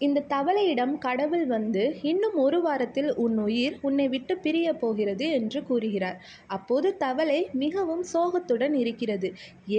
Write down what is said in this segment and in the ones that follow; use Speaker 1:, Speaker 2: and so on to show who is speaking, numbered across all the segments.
Speaker 1: இந்த தவளையிடம் கடவுள் வந்து, இன்னும் ஒரு வாரத்தில் உன் உயிர் உன்னை விட்டு பிரிய போகிறது என்று கூறுகிறார். அப்போது தவளை மிகவும் சோகத்துடன் இருக்கிறது.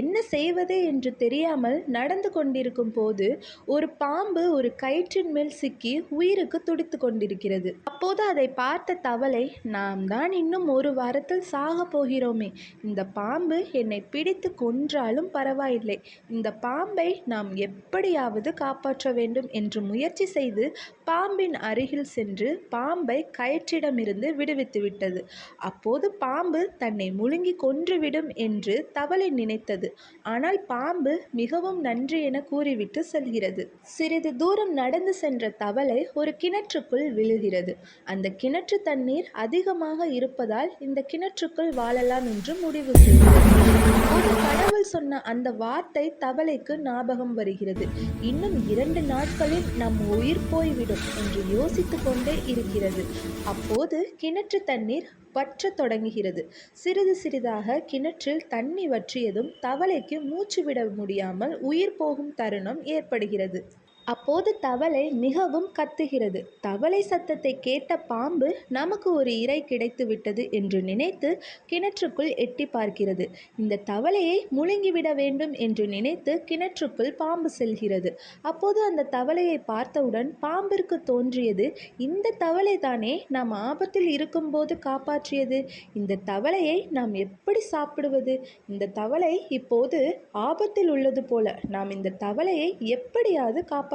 Speaker 1: என்ன செய்வது என்று தெரியாமல் நடந்து கொண்டிருக்கும் போது ஒரு பாம்பு ஒரு கயிற்றின் மேல் சிக்கி உயிருக்கு துடித்து கொண்டிருக்கிறது. அப்போது அதை பார்த்த தவளை, நாம் தான் இன்னும் ஒரு வாரத்தில் சாக போகிறோமே, இந்த பாம்பு என்னை பிடித்து கொன்றாலும் பரவாயில்லை, இந்த பாம்பை நாம் எப்படியாவது காப்பாற்ற வேண்டும் என்று முயற்சி செய்து பாம்பின் அருகில் சென்று பாம்பை கயிற்றிடமிருந்து விடுவித்து விட்டது. அப்போது பாம்பு தன்னை முழுங்கி கொன்றுவிடும் என்று தவளை நினைத்தது. ஆனால் பாம்பு மிகவும் நன்றி என கூறிவிட்டு செல்கிறது. சிறிது தூரம் நடந்து சென்ற தவளை ஒரு கிணற்றுக்குள் விழுகிறது. அந்த கிணற்று தண்ணீர் அதிகமாக இருப்பதால் இந்த கிணற்றுக்குள் வாழலாம் என்று முடிவு செய்கிறது. அப்போது கடவுள் சொன்ன அந்த வார்த்தை தவளைக்கு ஞாபகம் வருகிறது. இன்னும் 2 நாட்களில் நம் உயிர் போய்விடும் என்று யோசித்து கொண்டே இருக்கிறது. அப்போது கிணற்று தண்ணீர் வற்றத் தொடங்குகிறது. சிறிது சிறிதாக கிணற்றில் தண்ணி வற்றியதும் தவளைக்கு மூச்சு விட முடியாமல் உயிர் போகும் தருணம் ஏற்படுகிறது. அப்போது தவளை மிகவும் கத்துகிறது. தவளை சத்தத்தை கேட்ட பாம்பு நமக்கு ஒரு இரை கிடைத்து விட்டது என்று நினைத்து கிணற்றுக்குள் எட்டி பார்க்கிறது. இந்த தவளையை முழுங்கிவிட வேண்டும் என்று நினைத்து கிணற்றுக்குள் பாம்பு செல்கிறது. அப்போது அந்த தவளையை பார்த்தவுடன் பாம்பிற்கு தோன்றியது, இந்த தவளை தானே நாம் ஆபத்தில் இருக்கும்போது காப்பாற்றியது, இந்த தவளையை நாம் எப்படி சாப்பிடுவது, இந்த தவளை இப்போது ஆபத்தில் உள்ளது போல, நாம் இந்த தவளையை எப்படியாவது காப்பாற்றிவிட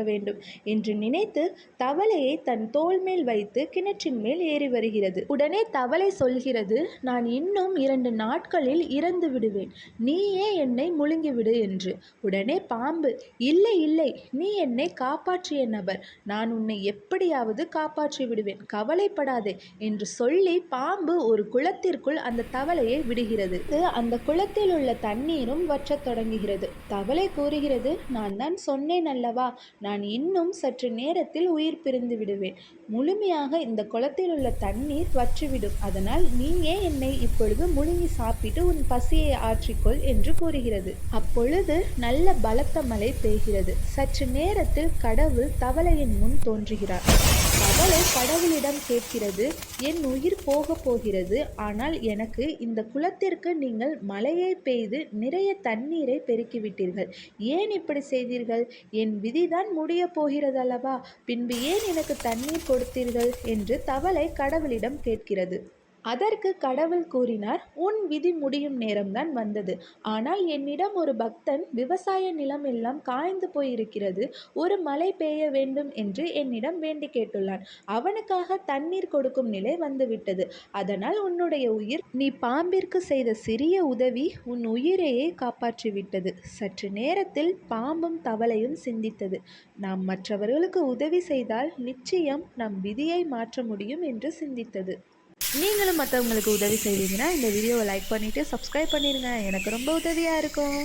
Speaker 1: வேண்டும் என்று நினைத்து தவளையை தன் தோள் மேல் வைத்து கிணற்றின் மேல் ஏறி வருகிறது. உடனே தவளை சொல்கிறது, நான் இன்னும் 2 நாட்களில் இறந்து விடுவேன், நீயே என்னை முழுங்கிவிடு என்று. உடனே பாம்பு, இல்லை இல்லை, நீ என்னை காப்பாற்றிய நபர், நான் உன்னை எப்படியாவது காப்பாற்றி விடுவேன், கவலைப்படாதே என்று சொல்லி பாம்பு ஒரு குளத்திற்குள் அந்த தவளையை விடுகிறது. அந்த குளத்தில் உள்ள தண்ணீரும் வற்றத் தொடங்குகிறது. தவளை கூறுகிறது, நான் தான் சொன்னேன் அல்லவா, நான் இன்னும் சற்று நேரத்தில் உயிர் பிரிந்து விடுவேன், முழுமையாக இந்த குளத்தில் உள்ள தண்ணீர் வற்றிவிடும், அதனால் நீயே என்னை இப்பொழுது முழுங்கி சாப்பிட்டு உன் பசியை ஆற்றிக்கொள் என்று கூறுகிறது. அப்பொழுது நல்ல பலத்த மழை பெய்கிறது. சற்று நேரத்தில் கடவுள் தவளையின் முன் தோன்றுகிறார். தவளை கடவுளிடம் கேட்கிறது, என் உயிர் போக போகிறது, ஆனால் எனக்கு இந்த குளத்திற்கு நீங்கள் மழையை பெய்து நிறைய தண்ணீரை பெருக்கிவிட்டீர்கள், ஏன் இப்படி செய்தீர்கள், என் விதிதான் முடிய போகிறதல்லவா, பின்பு ஏன் எனக்கு தண்ணீர் கொடுத்தீர்கள் என்று தவளை கடவுளிடம் கேட்கிறது. அதற்கு கடவுள் கூறினார், உன் விதி முடியும் நேரம்தான் வந்தது, ஆனால் என்னிடம் ஒரு பக்தன் விவசாய நிலம் எல்லாம் காய்ந்து போயிருக்கிறது, ஒரு மழை பெய்ய வேண்டும் என்று என்னிடம் வேண்டி கேட்டுள்ளான், அவனுக்காக தண்ணீர் கொடுக்கும் நிலை வந்துவிட்டது, அதனால் உன்னுடைய உயிர், நீ பாம்பிற்கு செய்த சிறிய உதவி உன் உயிரையே காப்பாற்றிவிட்டது. சற்று நேரத்தில் பாம்பும் தவளையும் சிந்தித்தது, நாம் மற்றவர்களுக்கு உதவி செய்தால் நிச்சயம் நம் விதியை மாற்ற முடியும் என்று சிந்தித்தது. நீங்களும் மற்றவங்களுக்கு உதவி செய்வீங்கன்னா இந்த வீடியோவை லைக் பண்ணிவிட்டு சப்ஸ்கிரைப் பண்ணிடுங்க, எனக்கு ரொம்ப உதவியாக இருக்கும்.